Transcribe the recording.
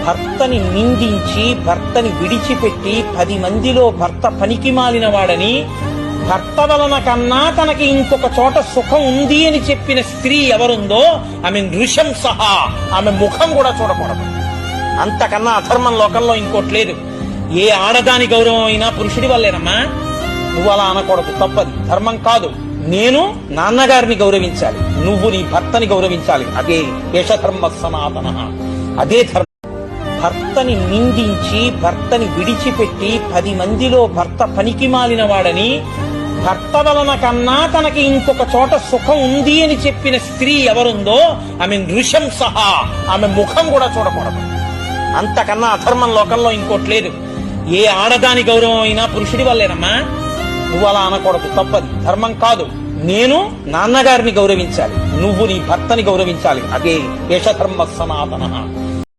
భర్తని నిందించి భర్తని విడిచిపెట్టి 10 మందిలో భర్త పనికి మాలిన వాడని, భర్త వలన కన్నా తనకి ఇంకొక చోట సుఖం ఉంది అని చెప్పిన స్త్రీ ఎవరుందో ఆమె నృశంస, ఆమె ముఖం కూడా చూడకూడదు. అంతకన్నా అధర్మం లోకంలో ఇంకోటి లేదు. ఏ ఆడదాని గౌరవం అయినా పురుషుడి వల్లేనమ్మా. నువ్వు అలా అనకూడదు, తప్పది, ధర్మం కాదు. నేను నాన్నగారిని గౌరవించాలి, నువ్వు నీ భర్తని గౌరవించాలి. అదే యశధర్మ సనాతన, అదే ధర్మం. భర్తని నిందించి భర్తని విడిచిపెట్టి 10 మందిలో భర్త పనికి మాలిన వాడని, భర్త వలన కన్నా తనకి ఇంకొక చోట సుఖం ఉంది అని చెప్పిన స్త్రీ ఎవరుందో ఆమె నృశంస, ఆమె ముఖం కూడా చూడకూడదు. అంతకన్నా అధర్మం లోకంలో ఇంకోటి లేదు. ఏ ఆడదాని గౌరవం అయినా పురుషుడి వల్లేనమ్మా. నువ్వు అలా అనకూడదు, తప్పది, ధర్మం కాదు. నేను నాన్నగారిని గౌరవించాలి, నువ్వు నీ భర్తని గౌరవించాలి. అదే యశధర్మ సనాతన.